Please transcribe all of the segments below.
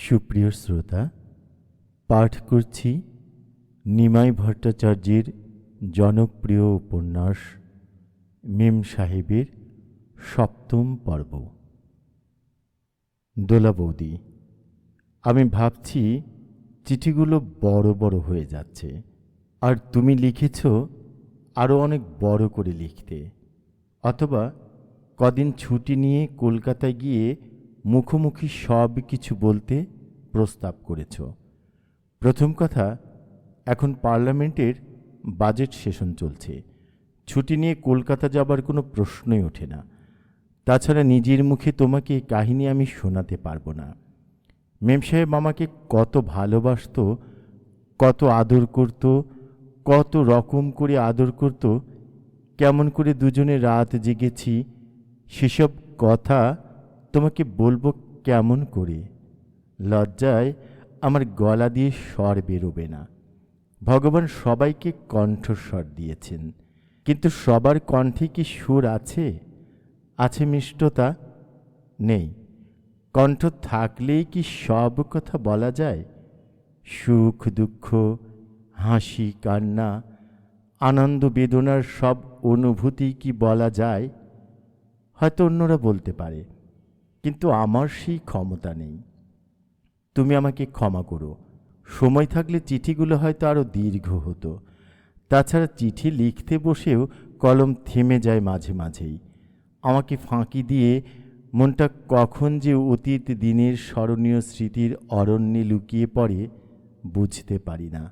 সুপ্রিয় শ্রোতা, পাঠ করছি নিমাই ভট্টাচার্যের জনপ্রিয় উপন্যাস মেম সাহেবের সপ্তম পর্ব। দোলা বৌদি, আমি ভাবছি চিঠিগুলো বড় বড় হয়ে যাচ্ছে, আর তুমি লিখেছ আরও অনেক বড় করে লিখতে, অথবা কদিন ছুটি নিয়ে কলকাতায় গিয়ে মুখোমুখি সব কিছু বলতে প্রস্তাব করেছ। প্রথম কথা, এখন পার্লামেন্টের বাজেট সেশন চলছে, ছুটি নিয়ে কলকাতা যাবার কোনো প্রশ্নই ওঠে না। তাছাড়া নিজের মুখে তোমাকে কাহিনী আমি শোনাতে পারবো না। মেম সাহেব আমাকে কত ভালোবাসত, কত আদর করত, কত রকম করে আদর করত, কেমন করে দুজনে রাত জেগেছি, সেসব কথা তোমাকে বলবো কেমন করে? লজ্জায় আমার গলা দিয়ে স্বর বেরোবে না। ভগবান সবাইকে কণ্ঠস্বর দিয়েছেন, কিন্তু সবার কণ্ঠে কি সুর আছে? আছে মিষ্টতা? নেই। কণ্ঠ থাকলেই কি সব কথা বলা যায়? সুখ দুঃখ, হাসি কান্না, আনন্দ বেদনার সব অনুভূতি কি বলা যায়? হয়তো অন্যরা বলতে পারে, কিন্তু আমার সেই ক্ষমতা নেই। তুমি আমাকে ক্ষমা করো। সময় থাকলে চিঠিগুলো হয়তো আরও দীর্ঘ হতো। তাছাড়া চিঠি লিখতে বসেও কলম থেমে যায় মাঝে মাঝেই। আমাকে ফাঁকি দিয়ে মনটা কখন যে অতীত দিনের স্মরণীয় স্মৃতির অরণ্যে লুকিয়ে পড়ে বুঝতে পারি না।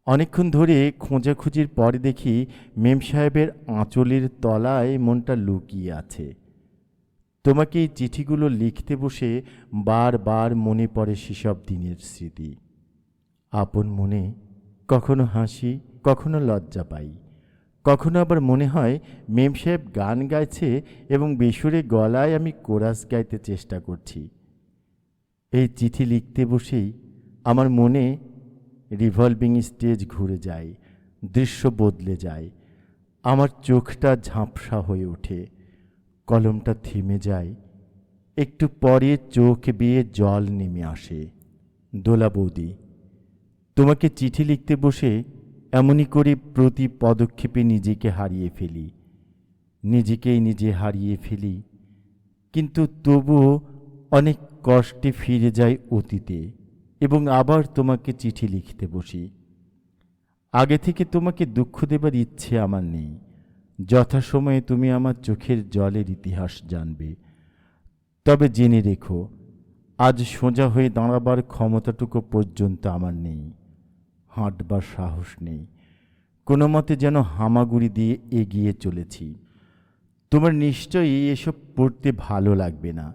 অনেকক্ষণ ধরে খোঁজাখুঁজির পরে দেখি মেম সাহেবের আঁচলের তলায় মনটা লুকিয়ে আছে। তোমাকে এই চিঠিগুলো লিখতে বসে বারবার মনে পড়ে সেসব দিনের স্মৃতি। আপন মনে কখনো হাসি, কখনো লজ্জা পাই, কখনো আবার মনে হয় মেম সাহেব গান গাইছে এবং বেসুরে গলায় আমি কোরাস গাইতে চেষ্টা করছি। এই চিঠি লিখতে বসেই আমার মনে রিভলভিং স্টেজ ঘুরে যায়, দৃশ্য বদলে যায়, আমার চোখটা ঝাঁপসা হয়ে ওঠে, কলমটা থেমে যায়, একটু পরে চোখ বেয়ে জল নেমে আসে। দোলা বৌদি, তোমাকে চিঠি লিখতে বসে এমনই করে প্রতি পদক্ষেপে নিজেকে হারিয়ে ফেলি, নিজেকেই নিজে হারিয়ে ফেলি, কিন্তু তবুও অনেক কষ্টে ফিরে যাই অতীতে এবং আবার তোমাকে চিঠি লিখতে বসি। আগে থেকে তোমাকে দুঃখ দেবার ইচ্ছে আমার নেই। যথাসময়ে তুমি আমার চোখের জলের ইতিহাস জানবে। তবে জেনে রেখো, আজ সোজা হয়ে দাঁড়াবার ক্ষমতাটুকু পর্যন্ত আমার নেই, হাঁটবার সাহস নেই, কোনো মতে যেন হামাগুড়ি দিয়ে এগিয়ে চলেছি। তোমার নিশ্চয়ই এসব পড়তে ভালো লাগবে না।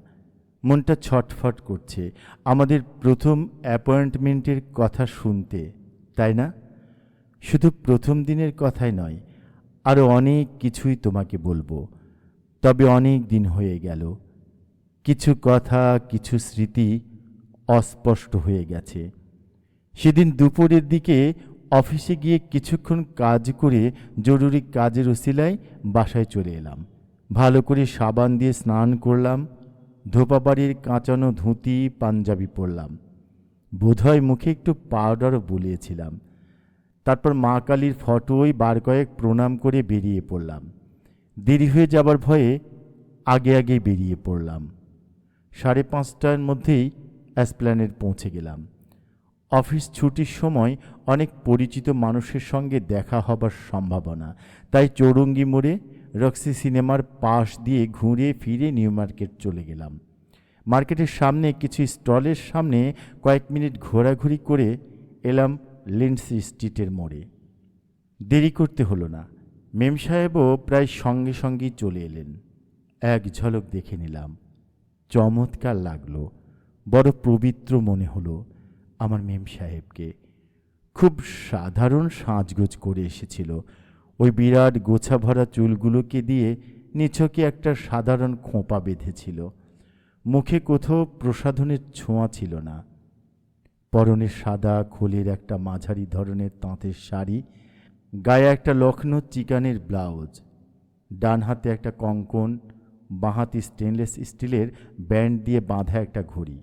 মনটা ছটফট করছে আমাদের প্রথম অ্যাপয়েন্টমেন্টের কথা শুনতে, তাই না? শুধু প্রথম দিনের কথাই নয়, আরও অনেক কিছুই তোমাকে বলবো। তবে অনেক দিন হয়ে গেল, কিছু কথা, কিছু স্মৃতি অস্পষ্ট হয়ে গেছে। সেদিন দুপুরের দিকে অফিসে গিয়ে কিছুক্ষণ কাজ করে জরুরি কাজের উসিলায় বাসায় চলে এলাম। ভালো করে সাবান দিয়ে স্নান করলাম, ধোপাবাড়ির কাঁচানো ধুতি পাঞ্জাবি পরলাম, বোধহয় মুখে একটু পাউডারও বুলিয়েছিলাম। তারপর মা কালীর ফটোয় বার কয়েক প্রণাম করে বেরিয়ে পড়লাম। দেরি হয়ে যাবার ভয়ে আগে আগে বেরিয়ে পড়লাম। 5:30টার মধ্যেই এসপ্ল্যানেড পৌঁছে গেলাম। অফিস ছুটির সময় অনেক পরিচিত মানুষের সঙ্গে দেখা হবার সম্ভাবনা, তাই চৌরঙ্গি মোড়ে রক্সি সিনেমার পাশ দিয়ে ঘুরে ফিরে নিউ মার্কেট চলে গেলাম। মার্কেটের সামনে কিছু স্টলের সামনে কয়েক মিনিট ঘোরাঘুরি করে এলাম লিন্ডসি স্ট্রিটের মোড়ে। দেরি করতে হলো না, মেম সাহেবও প্রায় সঙ্গে সঙ্গেই চলে এলেন। এক ঝলক দেখে নিলাম, চমৎকার লাগলো, বড় পবিত্র মনে হলো আমার মেম সাহেবকে। খুব সাধারণ সাজগোজ করে এসেছিল, ওই বিরাট গোছা ভরা চুলগুলোকে দিয়ে নিছকে একটা সাধারণ খোঁপা বেঁধেছিল। মুখে কোথাও প্রসাধনের ছোঁয়া ছিল না। পরনে সাদা খোলের একটা মাঝারি ধরনের তাঁতের শাড়ি, গায়ে একটা লখনৌ চিকানের ব্লাউজ, ডান হাতে একটা কঙ্কন, বাঁ হাতে স্টেনলেস স্টিলের ব্যান্ড দিয়ে বাঁধা একটা ঘড়ি।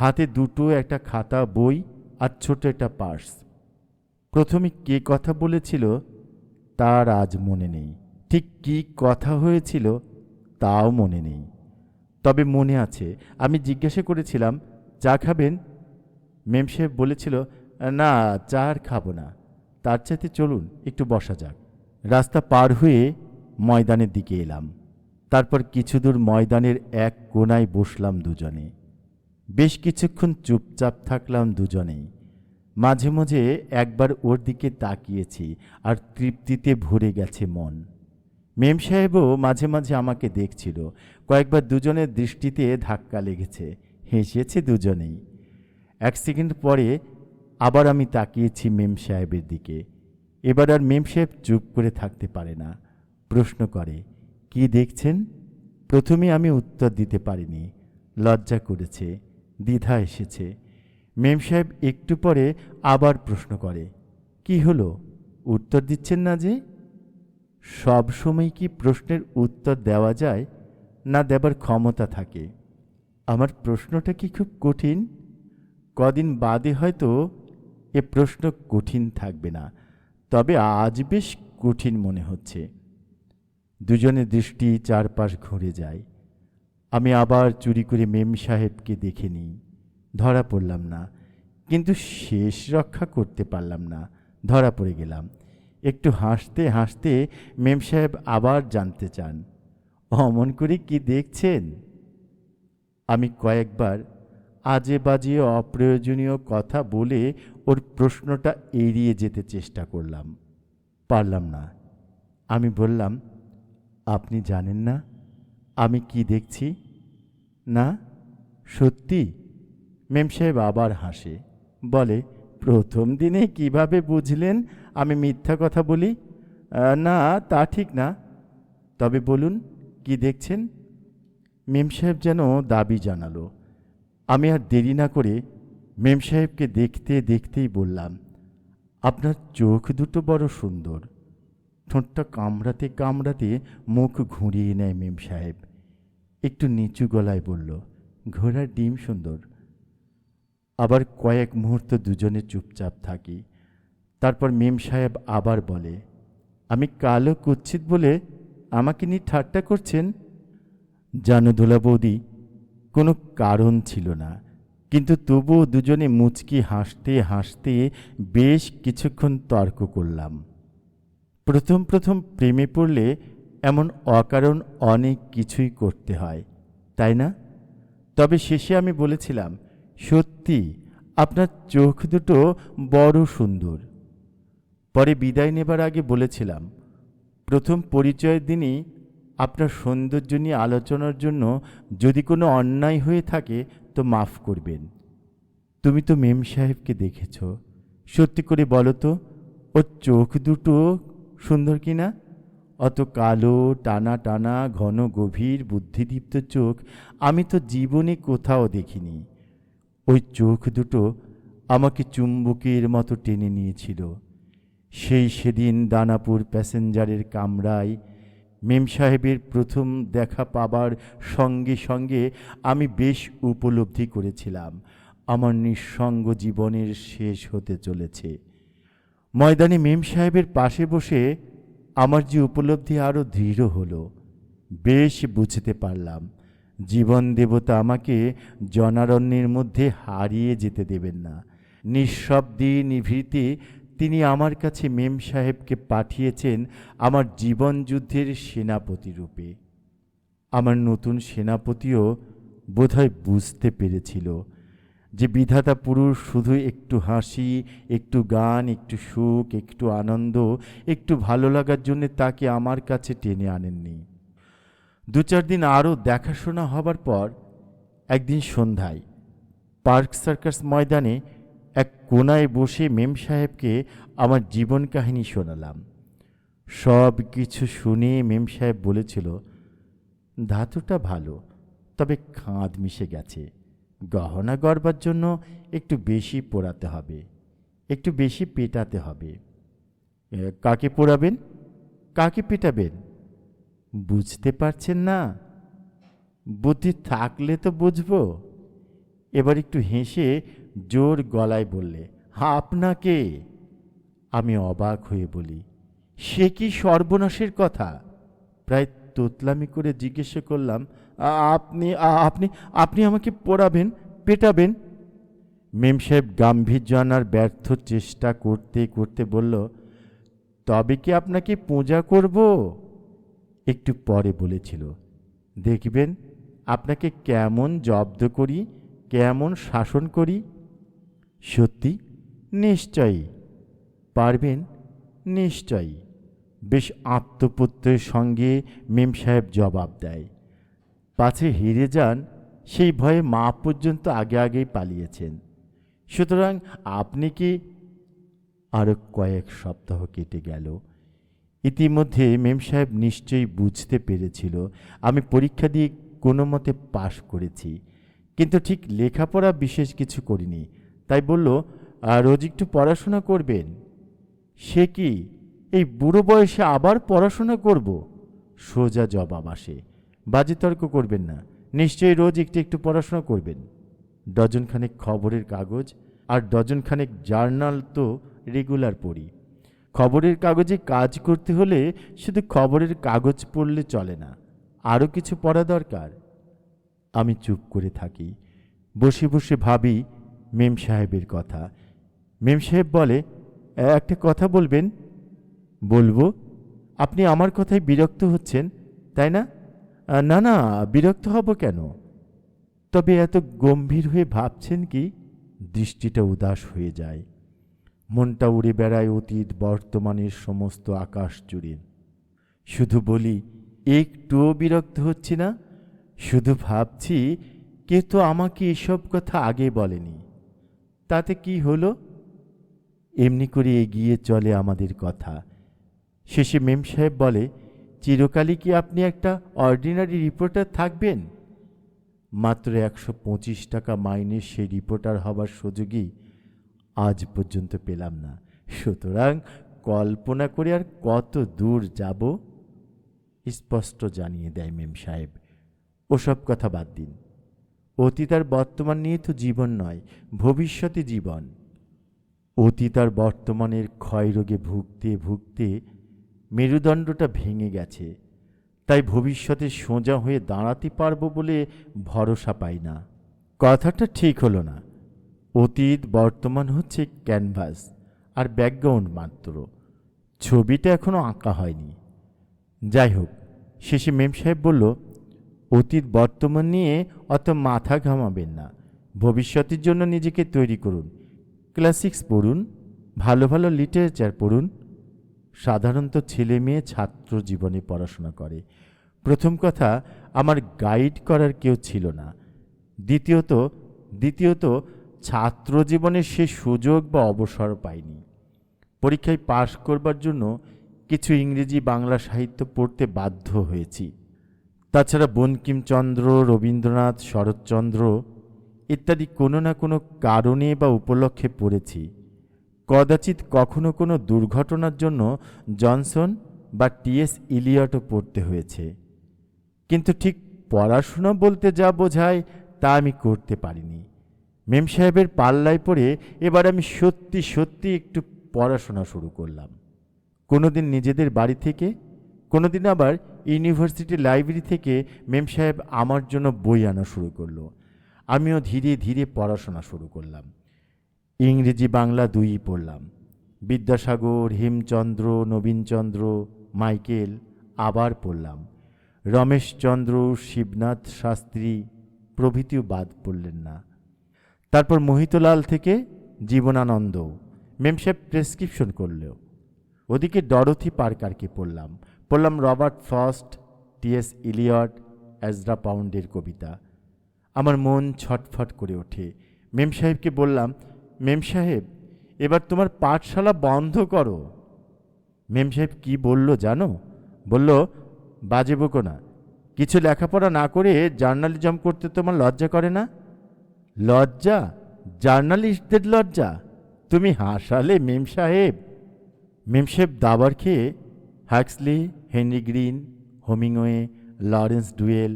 হাতে দুটো, একটা খাতা, বই আর ছোট একটা পার্স। প্রথমে কে কথা বলেছিল তার আজ মনে নেই, ঠিক কী কথা হয়েছিল তাও মনে নেই। তবে মনে আছে আমি জিজ্ঞাসা করেছিলাম, চা খাবেন? মেম সাহেব বলেছিল, না, চা আর খাবো না, তার চাইতে চলুন একটু বসা যাক। রাস্তা পার হয়ে ময়দানের দিকে এলাম। তারপর কিছু দূর ময়দানের এক কোণায় বসলাম দুজনে। বেশ কিছুক্ষণ চুপচাপ থাকলাম দুজনেই। মাঝে মাঝে একবার ওর দিকে তাকিয়েছি, আর তৃপ্তিতে ভরে গেছে মন। মেম সাহেবও মাঝে মাঝে আমাকে দেখছিল। কয়েকবার দুজনের দৃষ্টিতে ধাক্কা লেগেছে, হেসেছে দুজনেই। এক সেকেন্ড পরে আবার আমি তাকিয়েছি মেম সাহেবের দিকে। এবার আর মেম সাহেব চুপ করে থাকতে পারে না, প্রশ্ন করে, কি দেখছেন? প্রথমে আমি উত্তর দিতে পারিনি, লজ্জা করেছে, দ্বিধা এসেছে। মেম সাহেব একটু পরে আবার প্রশ্ন করে, কি হলো, উত্তর দিচ্ছেন না যে? সব সময় কি প্রশ্নের উত্তর দেওয়া যায়, না দেবার ক্ষমতা থাকে? আমার প্রশ্নটা কি খুব কঠিন? কদিন বাদে হয়তো এ প্রশ্ন কঠিন থাকবে না, তবে আজ বেশ কঠিন মনে হচ্ছে। দুজনের দৃষ্টি চারপাশ ঘুরে যায়। আমি আবার চুরি করে মেম সাহেবকে দেখে নিই। ধরা পড়লাম না, কিন্তু শেষ রক্ষা করতে পারলাম না, ধরা পড়ে গেলাম। একটু হাসতে হাসতে মেম সাহেব আবার জানতে চান, অমন করে কি দেখছেন? আমি কয়েকবার আজে বাজে অপ্রয়োজনীয় কথা বলে ওর প্রশ্নটা এড়িয়ে যেতে চেষ্টা করলাম, পারলাম না। আমি বললাম, আপনি জানেন না আমি কি দেখছি? না, সত্যি? মেম সাহেব আবার হাসে, বলে, প্রথম দিনে কিভাবে বুঝলেন আমি মিথ্যা কথা বলি? না, তা ঠিক না। তবে বলুন, কি দেখছেন? মেম সাহেব যেন দাবি জানালো। আমি আর দেরি না করে মেম সাহেবকে দেখতে দেখতেই বললাম, আপনার চোখ দুটো বড় সুন্দর। ঠোঁটটা কামড়াতে কামড়াতে মুখ ঘুরিয়ে নেয় মেম সাহেব। একটু নিচু গলায় বলল, ঘোড়ার ডিম সুন্দর। আবার কয়েক মুহূর্ত দুজনে চুপচাপ থাকি। তারপর মেম সাহেব আবার বলে, আমি কালো কুৎসিত বলে আমাকে নিয়ে ঠাট্টা করছেন? জানো দোলা বৌদি, কোনো কারণ ছিল না, কিন্তু তবুও দুজনে মুচকি হাসতে হাসতে বেশ কিছুক্ষণ তর্ক করলাম। প্রথম প্রথম প্রেমে পড়লে এমন অকারণ অনেক কিছুই করতে হয়, তাই না? তবে শেষে আমি বলেছিলাম, সত্যি আপনার চোখ দুটো বড় সুন্দর। পরে বিদায় নেবার আগে বলেছিলাম, প্রথম পরিচয়ের দিনই আপনার সৌন্দর্য নিয়ে আলোচনার জন্য যদি কোনো অন্যায় হয়ে থাকে তো মাফ করবেন। তুমি তো মেম সাহেবকে দেখেছ, সত্যি করে বলো তো, ওর চোখ দুটো সুন্দর কি না? অত কালো, টানা টানা, ঘন, গভীর, বুদ্ধিদীপ্ত চোখ আমি তো জীবনে কোথাও দেখিনি। ওই চোখ দুটো আমাকে চুম্বকের মতো টেনে নিয়েছিল। সেদিন দানাপুর প্যাসেঞ্জারের কামরায় মেম সাহেবের প্রথম দেখা পাবার সঙ্গে সঙ্গে আমি বেশ উপলব্ধি করেছিলাম আমার নিঃসঙ্গ জীবনের শেষ হতে চলেছে। ময়দানে মেম সাহেবের পাশে বসে আমার যে উপলব্ধি আরও দৃঢ় হলো। বেশ বুঝতে পারলাম জীবন দেবতা আমাকে জনারণ্যের মধ্যে হারিয়ে যেতে দেবেন না। নিঃশব্দে নিভৃতে তিনি আমার কাছে মেম সাহেবকে পাঠিয়েছেন আমার জীবন যুদ্ধের সেনাপতি রূপে। আমার নতুন সেনাপতিও বোধহয় বুঝতে পেরেছিল যে বিধাতা পুরুষ শুধু একটু হাসি, একটু গান, একটু সুখ, একটু আনন্দ, একটু ভালো লাগার জন্য তাকে আমার কাছে টেনে আনেননি। 2-4 দিন আরও দেখাশোনা হবার পর একদিন সন্ধ্যায় পার্ক সার্কাস ময়দানে এক কোনায় বসে মেম সাহেবকে আমার জীবন কাহিনী শোনালাম। সব কিছু শুনে মেম সাহেব বলেছিল, ধাতুটা ভালো, তবে খাঁদ মিশে গেছে। গহনা গড়বার জন্য একটু বেশি পোড়াতে হবে, একটু বেশি পেটাতে হবে। কাকে পোড়াবেন, কাকে পেটাবেন বুঝতে পারছেন না? বুদ্ধি থাকলে তো বুঝবো। এবার একটু হেসে জোর গলায় বললে, আপনাকে। আমি অবাক হয়ে বলি, সে কি সর্বনাশের কথা? প্রায় তোতলামি করে জিজ্ঞেস করলাম, আপনি আপনি আপনি আমাকে পোড়াবেন, পেটাবেন? মেম সাহেব গাম্ভীর্য আনার ব্যর্থ চেষ্টা করতে করতে বলল, তবে কি আপনাকে পূজা করব? একটু পরে বলেছিল, দেখবেন আপনাকে কেমন জব্দ করি, কেমন শাসন করি। সত্যি? নিশ্চয়ই। পারবেন? নিশ্চয়ই। বেশ আত্মপ্রত্যয়ের সঙ্গে মেম সাহেব জবাব দেয়। পাছে হেরে যান সেই ভয়ে মা পর্যন্ত আগে আগেই পালিয়েছেন। সুতরাং আপনি কি? আরও কয়েক সপ্তাহ কেটে গেল। ইতিমধ্যে মেম সাহেব নিশ্চয়ই বুঝতে পেরেছিল আমি পরীক্ষা দিয়ে কোনো মতে পাশ করেছি, কিন্তু ঠিক লেখাপড়া বিশেষ কিছু করিনি। তাই বলল, রোজ একটু পড়াশোনা করবেন। সে কি, এই বুড়ো বয়সে আবার পড়াশোনা করব? সোজা জবাব আসে, বাজে তর্ক করবেন না, নিশ্চয়ই রোজ একটু একটু পড়াশোনা করবেন। ডজনখানেক খবরের কাগজ আর ডজনখানেক জার্নাল তো রেগুলার পড়ি। খবরের কাগজে কাজ করতে হলে শুধু খবরের কাগজ পড়লে চলে না, আরও কিছু পড়া দরকার। আমি চুপ করে থাকি, বসে বসে ভাবি মেম সাহেবের কথা। মেম সাহেব বলে, একটা কথা বলবেন? বলবো। আপনি আমার কথায় বিরক্ত হচ্ছেন, তাই না? না না, বিরক্ত হব কেন? তবে এত গম্ভীর হয়ে ভাবছেন কি? দৃষ্টিটা উদাস হয়ে যায়, মনটা উড়ে বেড়ায় অতীত বর্তমানের সমস্ত আকাশ জুড়ে। শুধু বলি, একটুও বিরক্ত হচ্ছি না, শুধু ভাবছি কেউ তো আমাকে এসব কথা আগে বলেনি। তাতে কি হলো? এমনি করে এগিয়ে চলে আমাদের কথা। শেষে মেম সাহেব বলে, চিরকালই কি আপনি একটা অর্ডিনারি রিপোর্টার থাকবেন? মাত্র 125 টাকা মাইনের সেই রিপোর্টার হবার সুযোগই আজ পর্যন্ত পেলাম না। সুতরাং কল্পনা করে আর কত দূর যাব? স্পষ্ট জানিয়ে দেয় মেম সাহেব, ওসব কথা বাদ দিন। অতীত আর বর্তমান নিয়ে তো জীবন নয়, ভবিষ্যতে জীবন। অতীত আর বর্তমানের ক্ষয়রোগে ভুগতে ভুগতে মেরুদণ্ডটা ভেঙে গেছে, তাই ভবিষ্যতে সোজা হয়ে দাঁড়াতে পারবো বলে ভরসা পাই না। কথাটা ঠিক হলো না। অতীত বর্তমান হচ্ছে ক্যানভাস আর ব্যাকগ্রাউন্ড মাত্র, ছবিটা এখনো আঁকা হয়নি। যাই হোক, শেষে মেম সাহেব বলল, অতীত বর্তমান নিয়ে অত মাথা ঘামাবেন না, ভবিষ্যতের জন্য নিজেকে তৈরি করুন। ক্লাসিক্স পড়ুন, ভালো ভালো লিটারেচার পড়ুন। সাধারণত ছেলে মেয়ে ছাত্র জীবনে পড়াশোনা করে। প্রথম কথা, আমার গাইড করার কেউ ছিল না। দ্বিতীয়ত ছাত্র জীবনে সে সুযোগ বা অবসর পাইনি। পরীক্ষায় পাশ করবার জন্য কিছু ইংরেজি বাংলা সাহিত্য পড়তে বাধ্য হয়েছি। তাছাড়া বঙ্কিমচন্দ্র, রবীন্দ্রনাথ, শরৎচন্দ্র ইত্যাদি কোনো না কোনো কারণে বা উপলক্ষে পড়েছি। কদাচিৎ কখনো কোনো দুর্ঘটনার জন্য জনসন বা টি.এস. ইলিয়টও পড়তে হয়েছে। কিন্তু ঠিক পড়াশোনা বলতে যা বোঝায় তা আমি করতে পারিনি। মেম সাহেবের পাল্লায় পড়ে এবার আমি সত্যি সত্যি একটু পড়াশোনা শুরু করলাম। কোনোদিন নিজেদের বাড়ি থেকে, কোনোদিন আবার ইউনিভার্সিটি লাইব্রেরি থেকে মেম সাহেব আমার জন্য বই আনা শুরু করলো। আমিও ধীরে ধীরে পড়াশোনা শুরু করলাম। ইংরেজি বাংলা দুইই পড়লাম। বিদ্যাসাগর, হেমচন্দ্র, নবীনচন্দ্র, মাইকেল আবার পড়লাম। রমেশচন্দ্র, শিবনাথ শাস্ত্রী প্রভৃতিও বাদ পড়লেন না। তারপর মোহিতলাল থেকে জীবনানন্দ মেম সাহেব প্রেসক্রিপশন করলেও। ওদিকে ডরোথি পার্কারকে পড়লাম Robert Frost, T S. Eliot, Ezra পাউন্ডের কবিতা। আমার মন ছটফট করে ওঠে। মেম সাহেবকে বললাম, মেম সাহেব, এবার তোমার পাঠশালা বন্ধ করো। মেম সাহেব কি বলল জানো? বলল, বাজে বকো না, কিছু লেখাপড়া না করে জার্নালিজম করতে তোমার লজ্জা করে না? লজ্জা? জার্নালিস্টদের লজ্জা? তুমি হাসালে মেম সাহেব। মেম সাহেব দাবার খেয়ে Huxley, Henry Green, Hemingway, Lawrence Durrell,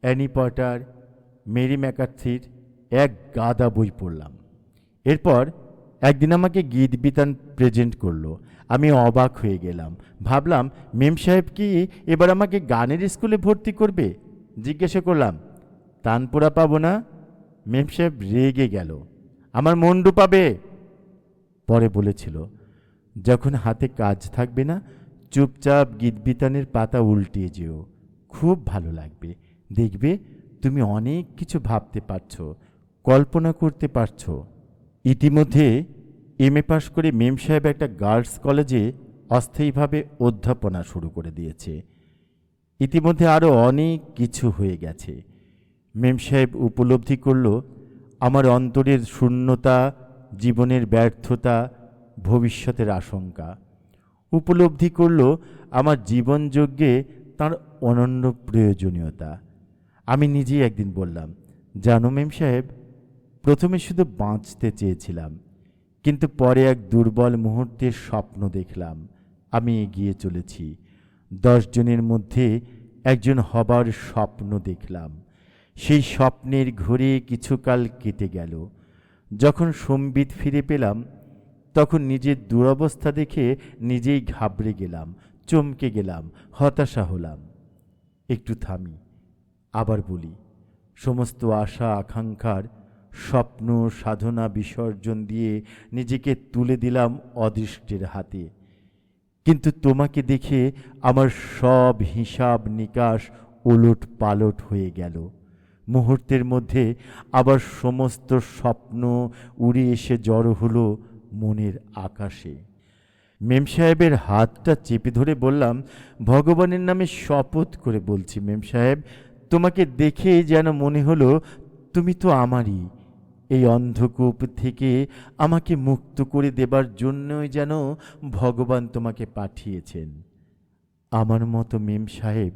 Annie Potter, Mary ম্যাকার্থির এক গাদা বই পড়লাম। এরপর একদিন আমাকে গীত বিতান প্রেজেন্ট করলো। আমি অবাক হয়ে গেলাম। ভাবলাম মেম সাহেব কি এবার আমাকে গানের স্কুলে ভর্তি করবে। জিজ্ঞাসা করলাম, তানপুরা পাবো না? মেম সাহেব রেগে গেল, আমার মন্ডু পাবে। পরে বলেছিল, যখন হাতে কাজ থাকবে না, চুপচাপ গীতবিতানের পাতা উল্টিয়ে যেও, খুব ভালো লাগবে। দেখবে তুমি অনেক কিছু ভাবতে পারছো, কল্পনা করতে পারছো। ইতিমধ্যে এমএ পাশ করে মেম সাহেব একটা গার্লস কলেজে অস্থায়ীভাবে অধ্যাপনা শুরু করে দিয়েছে। ইতিমধ্যে আরও অনেক কিছু হয়ে গেছে। মেম সাহেব উপলব্ধি করল আমার অন্তরের শূন্যতা, জীবনের ব্যর্থতা, ভবিষ্যতের আশঙ্কা। উপলব্ধি করল আমার জীবনযজ্ঞে তার অনন্য প্রয়োজনীয়তা। আমি নিজেই একদিন বললাম, জানো মেম সাহেব, প্রথমে শুধু বাঁচতে চেয়েছিলাম, কিন্তু পরে এক দুর্বল মুহূর্তের স্বপ্ন দেখলাম। আমি এগিয়ে চলেছি, 10 জনের মধ্যে একজন হবার স্বপ্ন দেখলাম। সেই স্বপ্নের ঘোরে কিছুকাল কেটে গেল। যখন সম্বিত ফিরে পেলাম, তখন নিজের দুরবস্থা দেখে নিজেই ঘাবড়ে গেলাম, চমকে গেলাম, হতাশা হলাম। একটু থামি, আবার বলি, সমস্ত আশা আকাঙ্ক্ষার স্বপ্ন সাধনা বিসর্জন দিয়ে নিজেকে তুলে দিলাম অদৃষ্টের হাতে। কিন্তু তোমাকে দেখে আমার সব হিসাব নিকাশ ওলট পালট হয়ে গেল। মুহূর্তের মধ্যে আবার সমস্ত স্বপ্ন উড়ে এসে জড়ো হলো মনের আকাশে। মেম সাহেবের হাতটা চেপে ধরে বললাম, ভগবানের নামে শপথ করে বলছি মেম সাহেব, তোমাকে দেখে যেন মনে হলো তুমি তো আমারই। এই অন্ধকূপ থেকে আমাকে মুক্ত করে দেবার জন্যই যেন ভগবান তোমাকে পাঠিয়েছেন। আমার মতো মেম সাহেব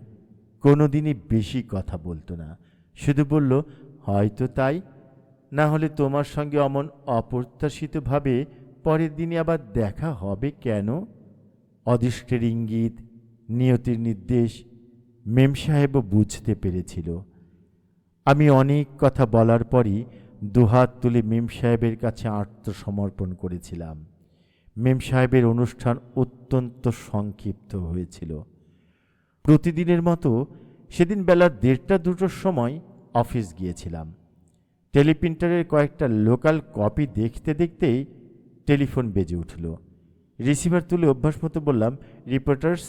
কোনোদিনই বেশি কথা বলতো না, শুধু বলল, হয়তো তাই, না হলে তোমার সঙ্গে অমন অপ্রত্যাশিতভাবে পরের দিনে আবার দেখা হবে কেন? অদৃষ্টের ইঙ্গিত, নিয়তির নির্দেশ মেম সাহেবও বুঝতে পেরেছিল। আমি অনেক কথা বলার পরই দুহাত তুলে মেম সাহেবের কাছে আত্মসমর্পণ করেছিলাম। মেম সাহেবের অনুষ্ঠান অত্যন্ত সংক্ষিপ্ত হয়েছিল। প্রতিদিনের মতো সেদিন বেলা 1:30-2টোর সময় অফিস গিয়েছিলাম। টেলিপ্রিন্টারের কয়েকটা লোকাল কপি দেখতে দেখতেই টেলিফোন বেজে উঠল। রিসিভার তুলে অভ্যাস মতো বললাম, রিপোর্টার্স,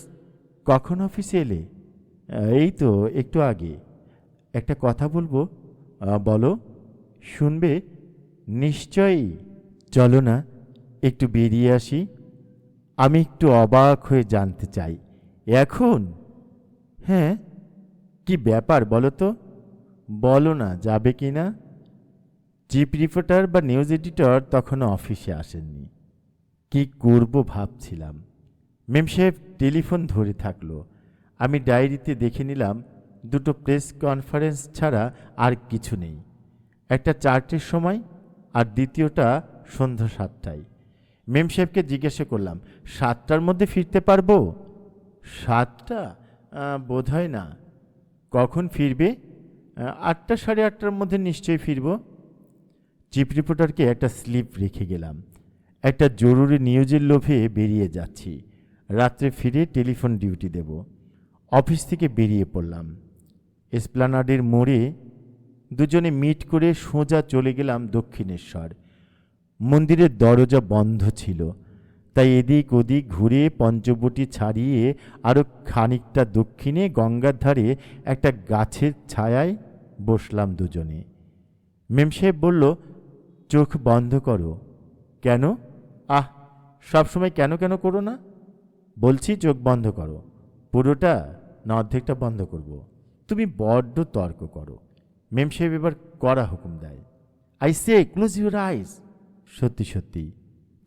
কখন অফিসে এলে? এই তো একটু আগে। একটা কথা বলবো। বলো। শুনবে? নিশ্চয়ই। চলো না একটু বেরিয়ে আসি। আমি একটু অবাক হয়ে জানতে চাই। এখন? হ্যাঁ। কি ব্যাপার বলো তো? বলো না, যাবে কি না? চিফ রিপোর্টার বা নিউজ এডিটর তখনও অফিসে আসেননি। কি করব ভাবছিলাম। মেম সাহেব টেলিফোন ধরে থাকলো। আমি ডায়েরিতে দেখে নিলাম 2টো প্রেস কনফারেন্স ছাড়া আর কিছু নেই। একটা 4টের সময় আর দ্বিতীয়টা সন্ধ্যা 7টায়। মেম সাহেবকে জিজ্ঞাসা করলাম, 7টার মধ্যে ফিরতে পারবো? 7টা? বোধ হয় না। কখন ফিরবে? 8টা, 8:30টার মধ্যে নিশ্চয়ই ফিরব। চিফ রিপোর্টারকে একটা স্লিপ রেখে গেলাম। একটা জরুরি নিউজের লোভে বেরিয়ে যাচ্ছি। রাত্রে ফিরে টেলিফোন ডিউটি দেব। অফিস থেকে বেরিয়ে পড়লাম। এসপ্লানাডের মোড়ে দুজনে মিট করে সোজা চলে গেলাম দক্ষিণেশ্বর। মন্দিরের দরজা বন্ধ ছিল, তাই এদিক ওদিক ঘুরে পঞ্চবটি ছাড়িয়ে আরও খানিকটা দক্ষিণে গঙ্গার ধারে একটা গাছের ছায়ায় বসলাম দুজনে। মেম সাহেব বলল, চোখ বন্ধ করো। কেন? সবসময় কেন কেন করো না? বলছি চোখ বন্ধ করো। পুরোটা না অর্ধেকটা বন্ধ করব? তুমি বড্ড তর্ক করো। মেম সাহেব এবার কড়া হুকুম দেয়, I say close your eyes. সত্যি সত্যি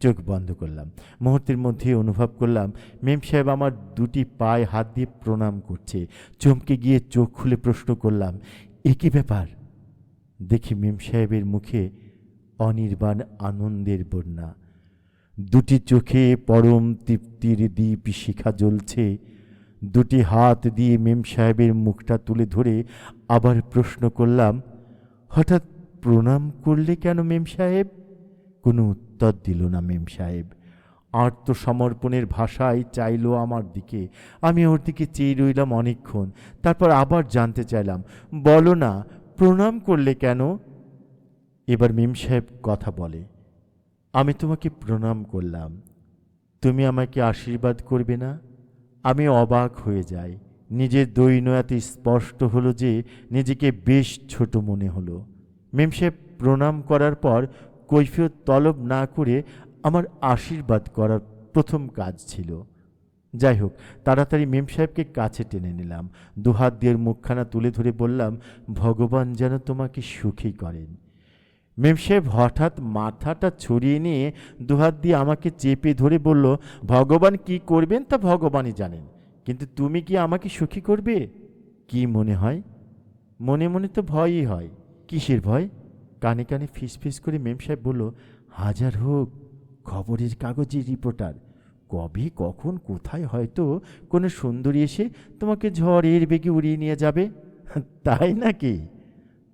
চোখ বন্ধ করলাম। মুহূর্তের মধ্যে অনুভব করলাম মেম সাহেব আমার 2টি পায়ে হাত দিয়ে প্রণাম করছে। চমকে গিয়ে চোখ খুলে প্রশ্ন করলাম, এ কি ব্যাপার? দেখি মেম সাহেবের মুখে অনির্বাণ আনন্দের বন্যা। 2টি চোখে পরম তৃপ্তির দীপ শিখা জ্বলছে। 2টি হাত দিয়ে মেম সাহেবের মুখটা তুলে ধরে আবার প্রশ্ন করলাম, হঠাৎ প্রণাম করলে কেন মেম সাহেব? কোনো উত্তর দিল না মেম সাহেব। আত্মসমর্পণের ভাষায় চাইল আমার দিকে। আমি ওর দিকে চেয়ে রইলাম অনেকক্ষণ। তারপর আবার জানতে চাইলাম, বলো না, প্রণাম করলে কেন? এবার মেম সাহেব কথা বলে, আমি তোমাকে প্রণাম করলাম, তুমি আমাকে আশীর্বাদ করবে না? আমি অবাক হয়ে যাই। নিজের দৈন্যতে স্পষ্ট হলো যে নিজেকে বেশ ছোট মনে হলো। মেম সাহেব প্রণাম করার পর কৈফিয়ত তলব না করে আমার আশীর্বাদ করার প্রথম কাজ ছিল। যাই হোক, তাড়াতাড়ি মেম সাহেবকে কাছে টেনে নিলাম। দুহাত দিয়ে মুখখানা তুলে ধরে বললাম, ভগবান যেন তোমাকে সুখী করেন। মেম সাহেব হঠাৎ মাথাটা ছড়িয়ে নিয়ে দুহাত দিয়ে আমাকে চেপে ধরে বলল, ভগবান কি করবেন তা ভগবানই জানেন, কিন্তু তুমি কি আমাকে সুখী করবে? কি মনে হয়? মনে মনে তো ভয়ই হয়। কিসের ভয়? কানে কানে ফিসফিস করে মেম সাহেব বলল, হাজার হোক খবরের কাগজের রিপোর্টার, কবে কখন কোথায় হয়তো কোনো সুন্দরী এসে তোমাকে ঝড়ের বেগে উড়িয়ে নিয়ে যাবে। তাই নাকি?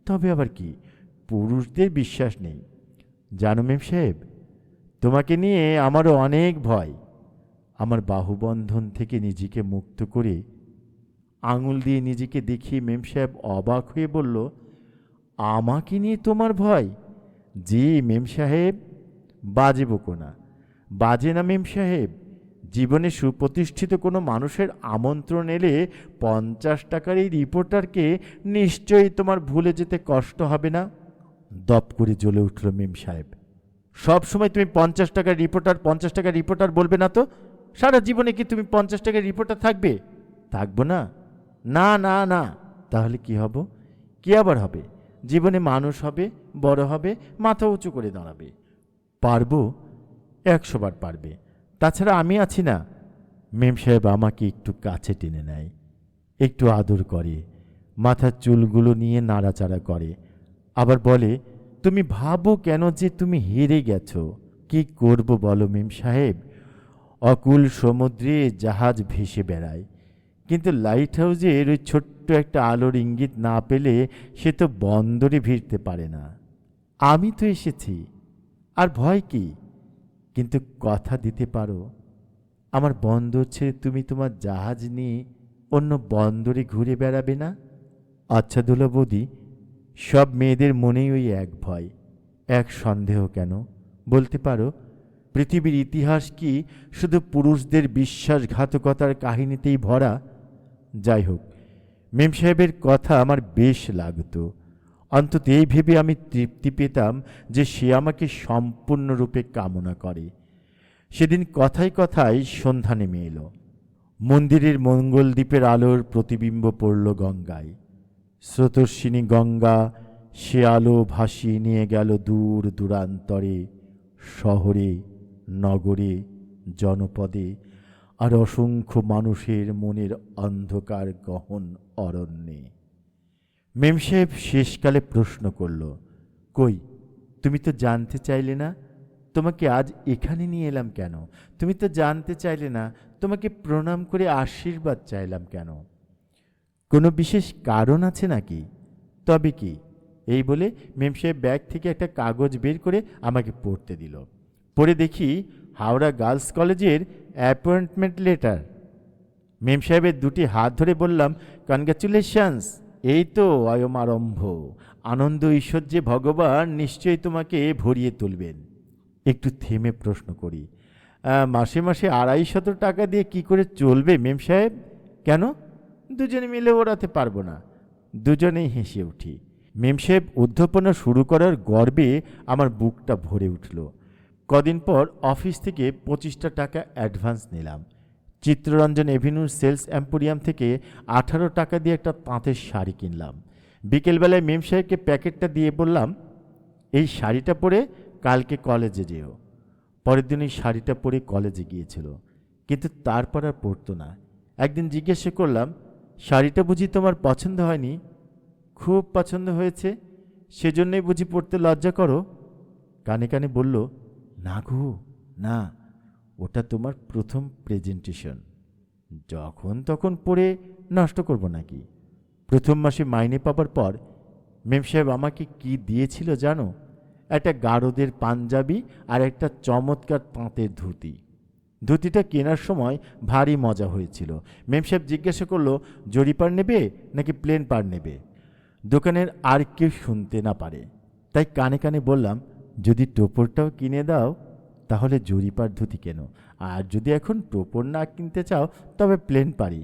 তবে আবার কি, পুরুষদের বিশ্বাস নেই জানো মেম সাহেব, তোমাকে নিয়ে আমারও অনেক ভয়। আমার বাহুবন্ধন থেকে নিজেকে মুক্ত করে আঙুল দিয়ে নিজেকে দেখিয়ে মেম সাহেব অবাক হয়ে বলল, আমাকে নিয়ে তোমার ভয়? জি মেম সাহেব, বাজে বকো না। বাজে না মেম সাহেব, জীবনে সুপ্রতিষ্ঠিত কোনো মানুষের আমন্ত্রণ এলে 50 টাকার এই রিপোর্টারকে নিশ্চয়ই তোমার ভুলে যেতে কষ্ট হবে না। দপ করে জ্বলে উঠল মেম সাহেব। সব সময় তুমি 50 টাকার রিপোর্টার 50 টাকার রিপোর্টার বলবে না তো? সারা জীবনে কি তুমি 50 টাকার রিপোর্টার থাকবে? থাকবো না? না না না। তাহলে কি হব? কি আবার হবে? জীবনে মানুষ হবে, বড় হবে, মাথা উঁচু করে দাঁড়াবে। পারবো? 100 বার পারবে। তাছাড়া আমি আছি না। মেম সাহেব আমাকে একটু কাছে টেনে নেয়, একটু আদর করে, মাথার চুলগুলো নিয়ে নাড়াচাড়া করে, আবার বলে, তুমি ভাবো কেন যে তুমি হেরে গেছো? কি করব বলো মেম সাহেব? অকুল সমুদ্রে জাহাজ ভেসে বেড়ায়, কিন্তু লাইট হাউসের ওই ছোট্ট একটা আলোর ইঙ্গিত না পেলে সে তো বন্দরে ভিড়তে পারে না। আমি তো এসেছি, আর ভয় কি? কিন্তু কথা দিতে পারো, আমার বন্দর ছেড়ে তুমি তোমার জাহাজ নিয়ে অন্য বন্দরে ঘুরে বেড়াবে না? আচ্ছা দুলা বৌদি, সব মেয়েদের মনেই ওই এক ভয়, এক সন্দেহ কেন বলতে পারো? পৃথিবীর ইতিহাস কি শুধু পুরুষদের বিশ্বাসঘাতকতার কাহিনীতেই ভরা? যাই হোক, মেম সাহেবের কথা আমার বেশ লাগতো। অন্তত এই ভেবে আমি তৃপ্তি পেতাম যে সে আমাকে সম্পূর্ণরূপে কামনা করে। সেদিন কথায় কথায় সন্ধ্যা নেমে এলো। মন্দিরের মঙ্গলদ্বীপের আলোর প্রতিবিম্ব পড়ল গঙ্গায়। স্রোতস্বিনী গঙ্গা সে আলো ভাসিয়ে নিয়ে গেল দূর দূরান্তরে, শহরে, নগরে, জনপদে, আর অসংখ্য মানুষের মনের অন্ধকার গহন অরণ্যে। মেম সাহেব শেষকালে প্রশ্ন করল, কই, তুমি তো জানতে চাইলে না তোমাকে আজ এখানে নিয়ে এলাম কেন? তুমি তো জানতে চাইলে না তোমাকে প্রণাম করে আশীর্বাদ চাইলাম কেন? কোনো বিশেষ কারণ আছে নাকি? তবে কি? এই বলে মেম সাহেব ব্যাগ থেকে একটা কাগজ বের করে আমাকে পড়তে দিল। পড়ে দেখি হাওড়া গার্লস কলেজের অ্যাপয়েন্টমেন্ট লেটার। মেম সাহেবের দুটি হাত ধরে বললাম, কনগ্রাচুলেশনস। এই তো অয়ম আরম্ভ। আনন্দ ঐশ্বর্যে ভগবান নিশ্চয়ই তোমাকে ভরিয়ে তুলবেন। একটু থেমে প্রশ্ন করি, মাসে মাসে 250 টাকা দিয়ে কি করে চলবে মেম সাহেব? কেন? দুজনে মিলে ওড়াতে পারবো না। দুজনেই হেসে উঠি। মেম সাহেব অধ্যাপনা শুরু করার গর্বে আমার বুকটা ভরে উঠল। কদিন পর অফিস থেকে 25টা টাকা অ্যাডভান্স নিলাম। চিত্তরঞ্জন এভিনিউর সেলস এম্পোরিয়াম থেকে 18 টাকা দিয়ে একটা তাঁতের শাড়ি কিনলাম। বিকেলবেলায় মেম সাহেবকে প্যাকেটটা দিয়ে বললাম, এই শাড়িটা পরে কালকে কলেজে যেও। পরের দিন এই শাড়িটা পরে কলেজে গিয়েছিল, কিন্তু তারপর আর পরতো না। একদিন জিজ্ঞাসা করলাম, শাড়িটা বুঝি তোমার পছন্দ হয়নি? খুব পছন্দ হয়েছে, সেজন্যই বুঝি পড়তে লজ্জা করো? কানে কানে বলল, না গো না, ওটা তোমার প্রথম প্রেজেন্টেশন, যখন তখন পড়ে নষ্ট করব নাকি? প্রথম মাসে মাইনে পাবার পর মেম সাহেব আমাকে কি দিয়েছিল জানো? একটা গারদের পাঞ্জাবি আর একটা চমৎকার তাঁতের ধুতি। ধুতিটা কেনার সময় ভারী মজা হয়েছিল। মেম সাহেব জিজ্ঞাসা করলো, জরিপার নেবে নাকি প্লেন পার নেবে? দোকানের আর কেউ শুনতে না পারে, তাই কানে কানে বললাম, যদি টোপরটাও কিনে দাও তাহলে জরিপার ধুতি কেন, আর যদি এখন টোপর না কিনতে চাও তবে প্লেন পারি।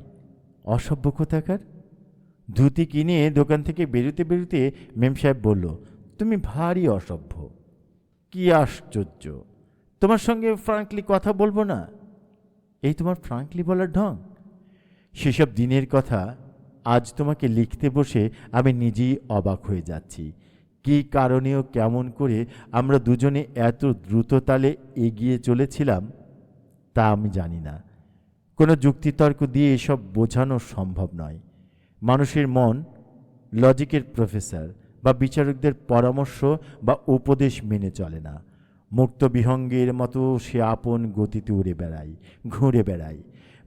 অসভ্য কোথাকার! ধুতি কিনে দোকান থেকে বেরোতে বেরোতে মেম সাহেব বলল, তুমি ভারী অসভ্য। কি আশ্চর্য! তোমার সঙ্গে ফ্রাঙ্কলি কথা বলবো না? এই তোমার ফ্রাঙ্কলি বলার ঢং? সেসব দিনের কথা আজ তোমাকে লিখতে বসে আমি নিজেই অবাক হয়ে যাচ্ছি। কী কারণেও কেমন করে আমরা দুজনে এত দ্রুত তালে এগিয়ে চলেছিলাম তা আমি জানি না। কোনো যুক্তিতর্ক দিয়ে এসব বোঝানো সম্ভব নয়। মানুষের মন লজিকের প্রফেসর বা বিচারকদের পরামর্শ বা উপদেশ মেনে চলে না। মুক্ত বিহঙ্গের মতো সে আপন গতিতে উড়ে বেড়ায়, ঘুরে বেড়ায়।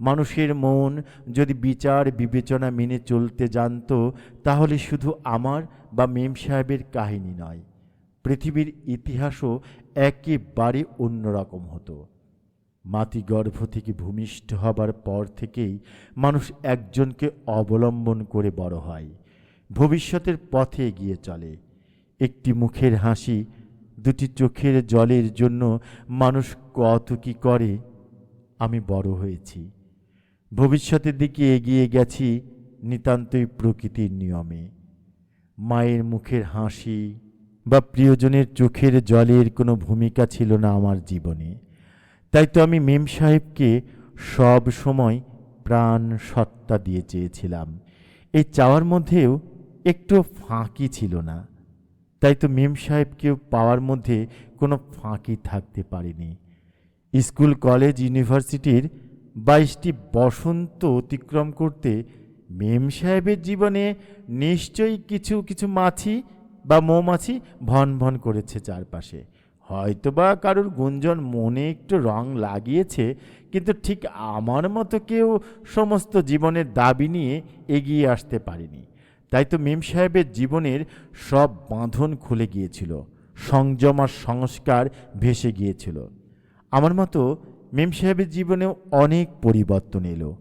মানুষের মন যদি বিচার বিবেচনা মেনে চলতে জানত তাহলে শুধু আমার বা মেম সাহেবের কাহিনী নয়, পৃথিবীর ইতিহাসও একেবারে অন্যরকম হতো। মাতৃগর্ভ থেকে ভূমিষ্ঠ হবার পর থেকেই মানুষ একজনকে অবলম্বন করে বড় হয়, ভবিষ্যতের পথে এগিয়ে চলে। একটি মুখের হাসি, দুটি চোখের জলের জন্য মানুষ কত কি করে। আমি বড় হয়েছি, ভবিষ্যতের দিকে এগিয়ে গেছি নিতান্তই প্রকৃতির নিয়মে। মায়ের মুখের হাসি বা প্রিয়জনের চোখের জলের কোনো ভূমিকা ছিল না আমার জীবনে। তাই তো আমি মেম সাহেবকে সব সময় প্রাণ সত্তা দিয়ে চেয়েছিলাম। এই চাওয়ার মধ্যেও একটু ফাঁকি ছিল না। তাই তো মেম সাহেবকেও পাওয়ার মধ্যে কোনো ফাঁকি থাকতে পারেনি। স্কুল কলেজ ইউনিভার্সিটির 22টি বসন্ত অতিক্রম করতে মেম সাহেবের জীবনে নিশ্চয়ই কিছু কিছু মাছি বা মৌমাছি ভন ভন করেছে চারপাশে। হয়তোবা কারুর গুঞ্জন মনে একটু রং লাগিয়েছে, কিন্তু ঠিক আমার মতো কেউ সমস্ত জীবনের দাবি নিয়ে এগিয়ে আসতে পারেনি। তাই তো মেম সাহেবের জীবনের সব বাঁধন খুলে গিয়েছিল, সংযম আর সংস্কার ভেসে গিয়েছিল। আমার মতো মেম সাহেবের জীবনেও অনেক পরিবর্তন এলো।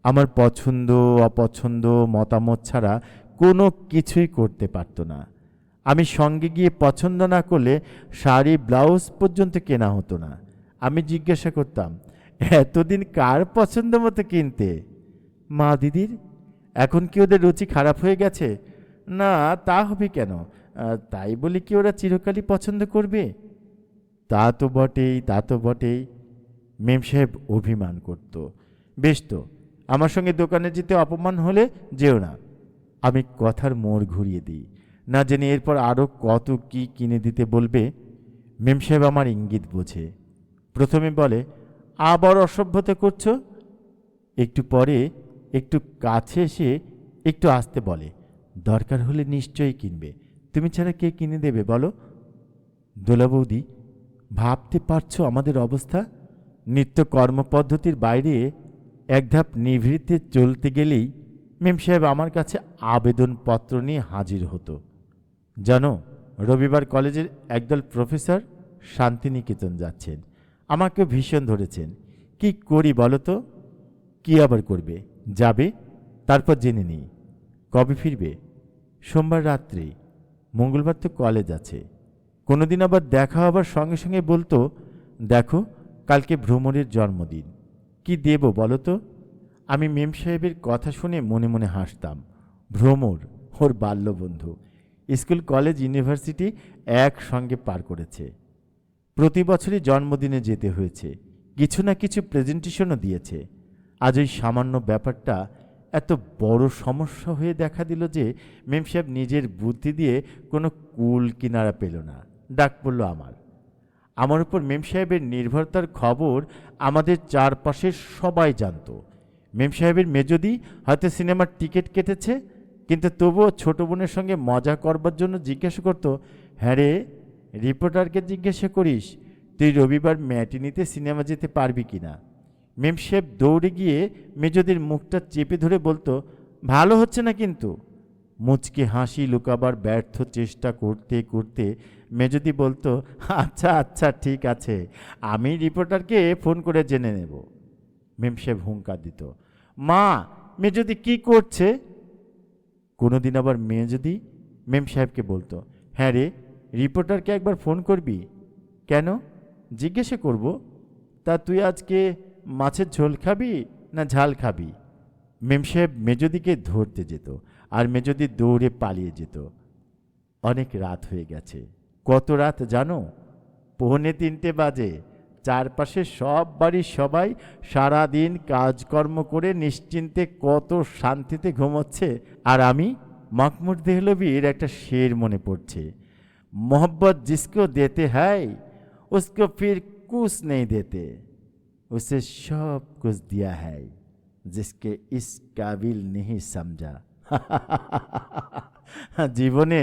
আমার পছন্দ অপছন্দ মতামত ছাড়া কোনো কিছুই করতে পারতো না। আমি সঙ্গে গিয়ে পছন্দ না করলে শাড়ি ব্লাউজ পর্যন্ত কেনা হতো না। আমি জিজ্ঞাসা করতাম, এতদিন কার পছন্দ মতো কিনতে? মা দিদির। এখন কি ওদের রুচি খারাপ হয়ে গেছে? না, তা হবে কেন? তাই বলে কি ওরা চিরকালই পছন্দ করবে? তা তো বটেই, তা তো বটেই। মেম সাহেব অভিমান করত। বেশ তো, আমার সঙ্গে দোকানে যেতে অপমান হলে যেও না। আমি কথার মোড় ঘুরিয়ে দিই, না জেনে এরপর আরও কত কি কিনে দিতে বলবে। মেম সাহেব আমার ইঙ্গিত বোঝে। প্রথমে বলে, আবার অসভ্যতা করছো। একটু পরে একটু কাছে এসে একটু আসতে বলে, দরকার হলে নিশ্চয়ই কিনবে, তুমি ছাড়া কে কিনে দেবে বলো? দোলা বৌদি, ভাবতে পারছো আমাদের অবস্থা? নিত্য কর্মপদ্ধতির বাইরে এক ধাপ নিভৃতে চলতে গেলেই মেম সাহেব আমার কাছে আবেদনপত্র নিয়ে হাজির হতো। জানো, রবিবার কলেজের একদল প্রফেসর শান্তিনিকেতন যাচ্ছেন। আমাকে ভীষণ ধরেছেন। কি করি বলো তো? কি আবার করবে? যাবে, তারপর জেনে নিই কবে ফিরবে। সোমবার রাত্রি, মঙ্গলবার তো কলেজ আছে। কোনোদিন আবার দেখা হবার সঙ্গে সঙ্গে বলতো, দেখো কালকে ভ্রমরের জন্মদিন, কি দেব বলো তো? আমি মেম সাহেবের কথা শুনে মনে মনে হাসতাম। ভ্রমর ওর বাল্যবন্ধু, স্কুল কলেজ ইউনিভার্সিটি একসঙ্গে পার করেছে। প্রতি বছরই জন্মদিনে যেতে হয়েছে, কিছু না কিছু প্রেজেন্টেশনও দিয়েছে। আজ ওই সামান্য ব্যাপারটা এত বড় সমস্যা হয়ে দেখা দিল যে মেম সাহেব নিজের বুদ্ধি দিয়ে কোনো কুল কিনারা পেল না। ডাক পড়ল আমার উপর মেম সাহেবের নির্ভরতার খবর আমাদের চারপাশের সবাই জানত। মেম সাহেবের মেজদি হয়তো সিনেমার টিকিট কেটেছে, কিন্তু তবুও ছোট বোনের সঙ্গে মজা করবার জন্য জিজ্ঞাসা করতো, হ্যাঁ রে, রিপোর্টারকে জিজ্ঞাসা করিস তুই রবিবার ম্যাটিনিতে সিনেমা যেতে পারবি কি না। মেম সাহেব দৌড়ে গিয়ে মেজদির মুখটা চেপে ধরে বলতো, ভালো হচ্ছে না কিন্তু। মুচকি হাসি লুকাবার ব্যর্থ চেষ্টা করতে করতে মেজদি বলতো, আচ্ছা আচ্ছা ঠিক আছে, আমি রিপোর্টারকে ফোন করে জেনে নেব। মেম সাহেব হুঙ্কার দিত, মা মেজদি কি করছে? কোনোদিন আবার মেজদি মেম সাহেবকে বলতো, হ্যাঁ রে, রিপোর্টারকে একবার ফোন করবি? কেন? জিজ্ঞেসে করব। তা তুই আজকে মাছের ঝোল খাবি না ঝাল খাবি? মেম সাহেব মেজদিকে ধরতে যেত, আর মেজদি দৌড়ে পালিয়ে যেত। অনেক রাত হয়ে গেছে। কত রাত জানো? 2:45 বাজে। চারপাশে সব বাড়ির সবাই সারাদিন কাজকর্ম করে নিশ্চিন্তে কত শান্তিতে ঘুমোচ্ছে, আর আমি মখমুর দেহলভির একটা শের মনে পড়ছে, मोहब्बत जिसको देते हैं उसको फिर कुछ नहीं देते, उसे सब कुछ दिया है जिसके इस काबिल नहीं समझा। জীবনে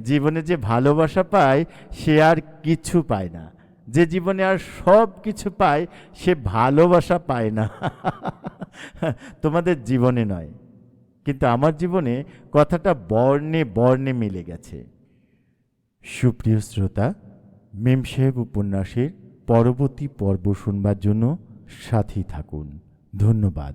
জীবনে যে ভালোবাসা পায় সে আর কিছু পায় না, যে জীবনে আর সব কিছু পায় সে ভালোবাসা পায় না। তোমাদের জীবনে নয়, কিন্তু আমার জীবনে কথাটা বর্ণে বর্ণে মিলে গেছে। সুপ্রিয় শ্রোতা, মেম সাহেব উপন্যাসের পরবর্তী পর্ব শুনবার জন্য সাথেই থাকুন। ধন্যবাদ।